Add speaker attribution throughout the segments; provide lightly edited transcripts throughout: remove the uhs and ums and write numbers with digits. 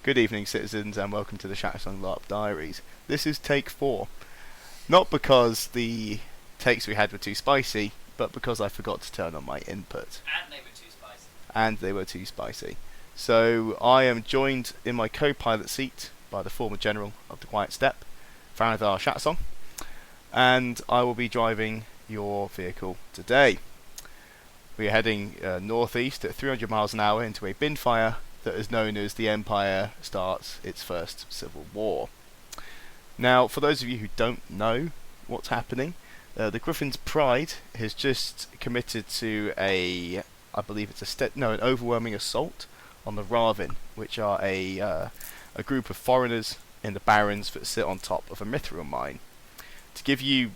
Speaker 1: Good evening, citizens, and welcome to the Shattersong LARP Diaries. This is take 4. Not because the takes we had were too spicy, but because I forgot to turn on my input.
Speaker 2: And they were too spicy.
Speaker 1: And they were too spicy. So I am joined in my co-pilot seat by the former general of the Quiet Steppe, Faradar Shattersong, and I will be driving your vehicle today. We are heading northeast at 300 miles an hour into a bin fire that is known as the Empire starts its first civil war. Now, for those of you who don't know what's happening, the Griffin's Pride has just committed to I believe it's an overwhelming assault on the Ravin, which are a group of foreigners in the Barrens that sit on top of a mithril mine. To give you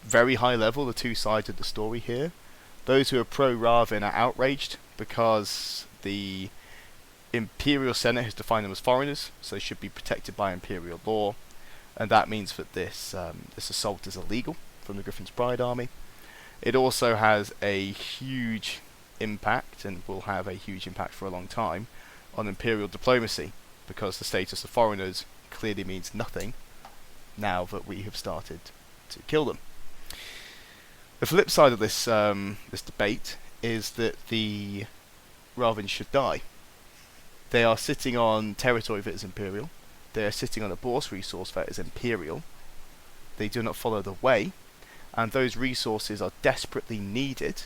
Speaker 1: very high level the two sides of the story here, those who are pro-Ravin are outraged because the Imperial Senate has defined them as foreigners, so they should be protected by Imperial law, and that means that this assault is illegal from the Griffin's Pride army. It also has a huge impact, and will have a huge impact for a long time, on Imperial diplomacy, because the status of foreigners clearly means nothing now that we have started to kill them. The flip side of this debate is that the Ravin should die. They are sitting on territory that is imperial. They are sitting on a bourse resource that is imperial. They do not follow the way, and those resources are desperately needed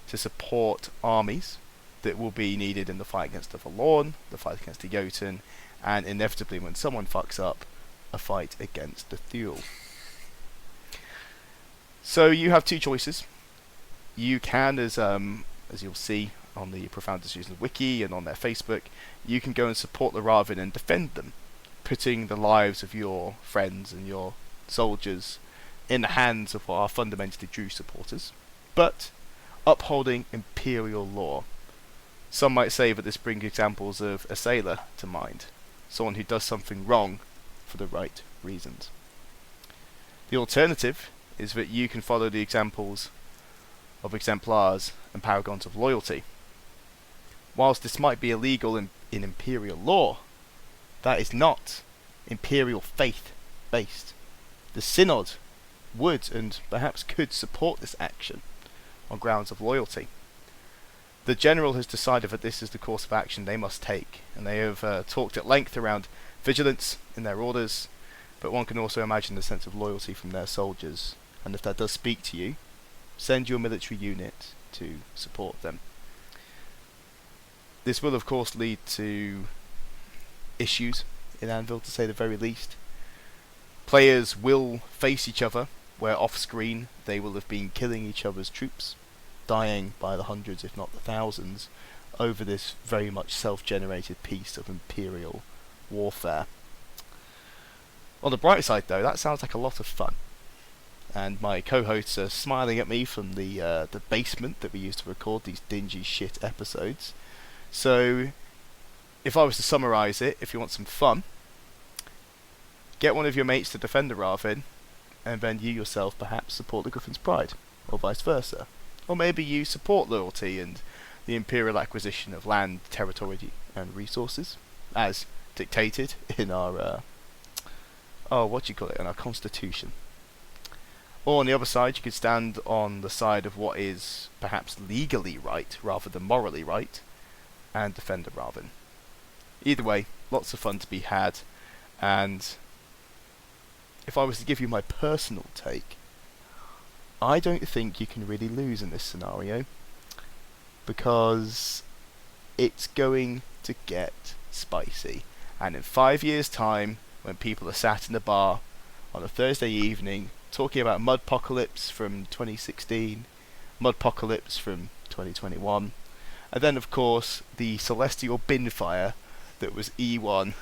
Speaker 1: to support armies that will be needed in the fight against the Forlorn, the fight against the Jotun, and inevitably, when someone fucks up, a fight against the Thule. So you have two choices. You can, as you'll see on the Profound Decisions Wiki and on their Facebook, you can go and support the Ravin and defend them, putting the lives of your friends and your soldiers in the hands of what are fundamentally true supporters, but upholding Imperial law. Some might say that this brings examples of a sailor to mind, someone who does something wrong for the right reasons. The alternative is that you can follow the examples of exemplars and paragons of loyalty. Whilst this might be illegal in Imperial law, that is not Imperial faith based. The Synod would and perhaps could support this action on grounds of loyalty. The General has decided that this is the course of action they must take, and they have talked at length around vigilance in their orders, but one can also imagine the sense of loyalty from their soldiers, and if that does speak to you, send your military unit to support them. This will of course lead to issues in Anvil, to say the very least. Players will face each other, where off-screen they will have been killing each other's troops, dying by the hundreds if not the thousands, over this very much self-generated piece of Imperial warfare. On the bright side though, that sounds like a lot of fun. And my co-hosts are smiling at me from the basement that we used to record these dingy shit episodes. So, if I was to summarise it, if you want some fun, get one of your mates to defend the Ravin, and then you yourself perhaps support the Griffin's Pride, or vice versa. Or maybe you support loyalty and the Imperial acquisition of land, territory, and resources, as dictated in our, in our constitution. Or on the other side, you could stand on the side of what is perhaps legally right, rather than morally right, and defend the Ravin. Either way, lots of fun to be had, and if I was to give you my personal take, I don't think you can really lose in this scenario, because it's going to get spicy, and in 5 years' time, when people are sat in a bar on a Thursday evening talking about Mudpocalypse from 2016, Mudpocalypse from 2021, and then of course the celestial bin fire that was E1387.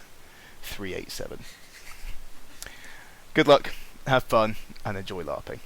Speaker 1: Good luck, have fun, and enjoy LARPing.